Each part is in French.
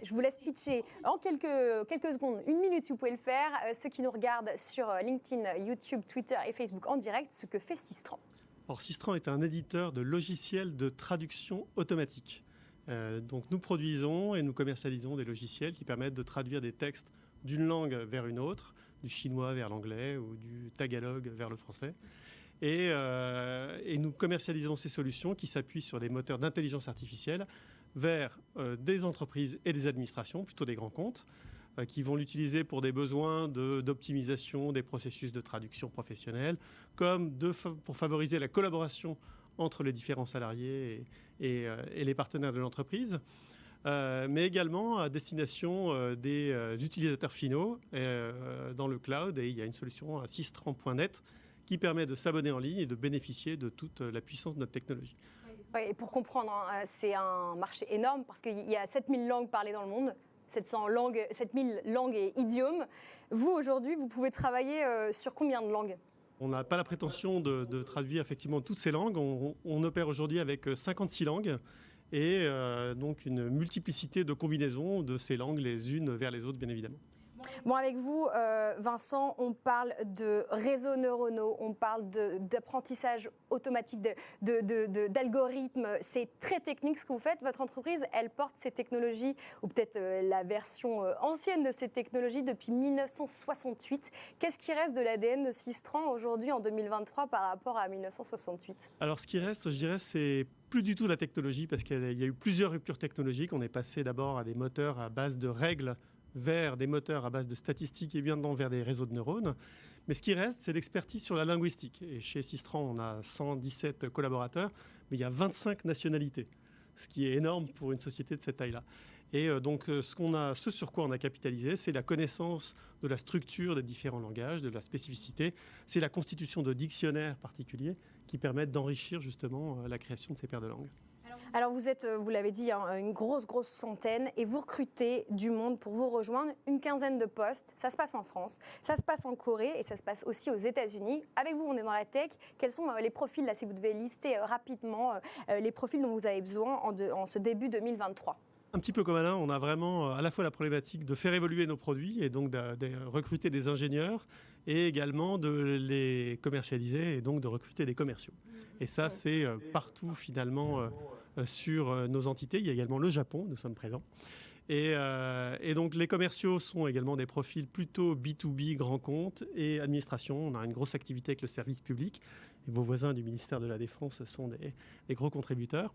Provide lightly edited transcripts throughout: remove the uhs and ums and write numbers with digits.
je vous laisse pitcher en quelques secondes, une minute si vous pouvez le faire, ceux qui nous regardent sur LinkedIn, YouTube, Twitter et Facebook en direct, ce que fait Sistran. Alors, Sistran est un éditeur de logiciels de traduction automatique. Donc nous produisons et nous commercialisons des logiciels qui permettent de traduire des textes d'une langue vers une autre, du chinois vers l'anglais ou du tagalog vers le français. Et nous commercialisons ces solutions qui s'appuient sur des moteurs d'intelligence artificielle vers des entreprises et des administrations, plutôt des grands comptes, qui vont l'utiliser pour des besoins d'optimisation des processus de traduction professionnelle, comme pour favoriser la collaboration entre les différents salariés et les partenaires de l'entreprise, mais également à destination des utilisateurs finaux dans le cloud. Et il y a une solution à sistran.net qui permet de s'abonner en ligne et de bénéficier de toute la puissance de notre technologie. Et pour comprendre, hein, c'est un marché énorme parce qu'il y a 7000 langues parlées dans le monde. 7000 langues et idiomes. Vous, aujourd'hui, vous pouvez travailler sur combien de langues ? On n'a pas la prétention de traduire effectivement toutes ces langues. On opère aujourd'hui avec 56 langues et donc une multiplicité de combinaisons de ces langues les unes vers les autres, bien évidemment. Bon, avec vous, Vincent, on parle de réseaux neuronaux, on parle d'apprentissage automatique, d'algorithmes. C'est très technique ce que vous faites. Votre entreprise, elle porte ces technologies, ou peut-être la version ancienne de ces technologies depuis 1968. Qu'est-ce qui reste de l'ADN de Sistran aujourd'hui, en 2023, par rapport à 1968 ? Alors, ce qui reste, je dirais, c'est plus du tout la technologie, parce qu'il y a eu plusieurs ruptures technologiques. On est passé d'abord à des moteurs à base de règles vers des moteurs à base de statistiques et bien vers des réseaux de neurones. Mais ce qui reste, c'est l'expertise sur la linguistique. Et chez Sistran, on a 117 collaborateurs, mais il y a 25 nationalités, ce qui est énorme pour une société de cette taille-là. Et donc, ce sur quoi on a capitalisé, c'est la connaissance de la structure des différents langages, de la spécificité. C'est la constitution de dictionnaires particuliers qui permettent d'enrichir justement la création de ces paires de langues. Alors vous êtes, vous l'avez dit, une grosse centaine et vous recrutez du monde pour vous rejoindre, une quinzaine de postes. Ça se passe en France, ça se passe en Corée et ça se passe aussi aux États-Unis. Avec vous, on est dans la tech. Quels sont les profils, là, si vous devez lister rapidement les profils dont vous avez besoin en ce début 2023 ? Un petit peu comme Alain, on a vraiment à la fois la problématique de faire évoluer nos produits et donc de recruter des ingénieurs et également de les commercialiser et donc de recruter des commerciaux. Et ça, c'est partout finalement sur nos entités. Il y a également le Japon, nous sommes présents. Et donc les commerciaux sont également des profils plutôt B2B, grands comptes et administration. On a une grosse activité avec le service public. Et vos voisins du ministère de la Défense sont des gros contributeurs.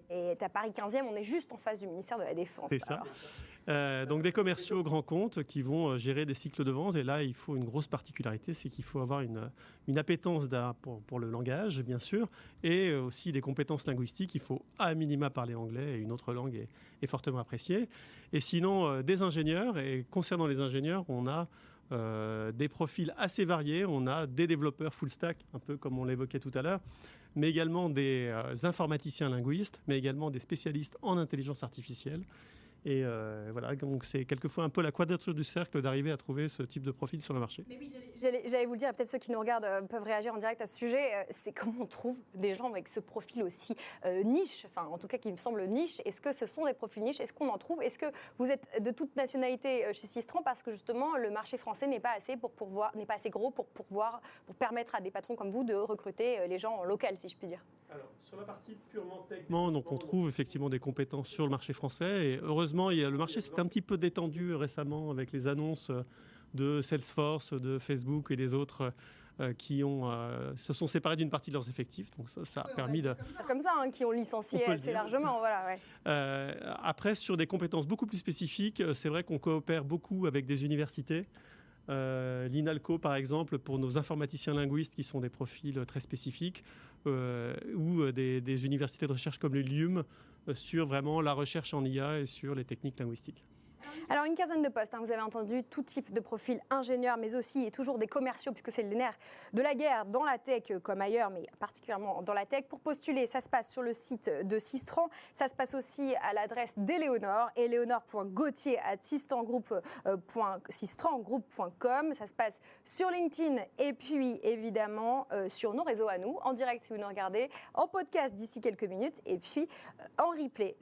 Et à Paris 15e, on est juste en face du ministère de la Défense. C'est ça. Donc des commerciaux grands comptes qui vont gérer des cycles de vente. Et là, il faut une grosse particularité, c'est qu'il faut avoir une appétence pour le langage, bien sûr, et aussi des compétences linguistiques. Il faut à minima parler anglais et une autre langue est fortement appréciée. Et sinon, des ingénieurs. Et concernant les ingénieurs, on a des profils assez variés. On a des développeurs full stack, un peu comme on l'évoquait tout à l'heure, mais également des informaticiens linguistes, mais également des spécialistes en intelligence artificielle. Et voilà, donc c'est quelquefois un peu la quadrature du cercle d'arriver à trouver ce type de profil sur le marché. Mais oui, j'allais vous le dire, peut-être ceux qui nous regardent peuvent réagir en direct à ce sujet. C'est comment on trouve des gens avec ce profil aussi niche, enfin en tout cas qui me semble niche. Est-ce que ce sont des profils niches? Est-ce qu'on en trouve? Est-ce que vous êtes de toute nationalité chez Sistran parce que justement le marché français n'est pas assez gros pour permettre à des patrons comme vous de recruter les gens en local, si je puis dire? Alors, sur la partie purement technique, donc on trouve effectivement des compétences sur le marché français. Et heureusement, le marché s'est un petit peu détendu récemment avec les annonces de Salesforce, de Facebook et les autres qui se sont séparés d'une partie de leurs effectifs. Donc ça a permis de... Comme ça, hein, qui ont licencié assez largement. Voilà, ouais. Après, sur des compétences beaucoup plus spécifiques, c'est vrai qu'on coopère beaucoup avec des universités. L'INALCO, par exemple, pour nos informaticiens linguistes qui sont des profils très spécifiques, ou des universités de recherche comme le LIUM sur vraiment la recherche en IA et sur les techniques linguistiques. Alors une quinzaine de postes, hein, vous avez entendu, tout type de profil, ingénieurs, mais aussi et toujours des commerciaux, puisque c'est le nerf de la guerre dans la tech comme ailleurs, mais particulièrement dans la tech. Pour postuler, ça se passe sur le site de Sistran, ça se passe aussi à l'adresse d'Éléonore, eleonore.gauthier@sistrangroup.com. Ça se passe sur LinkedIn et puis évidemment sur nos réseaux à nous, en direct si vous nous regardez, en podcast d'ici quelques minutes et puis en replay.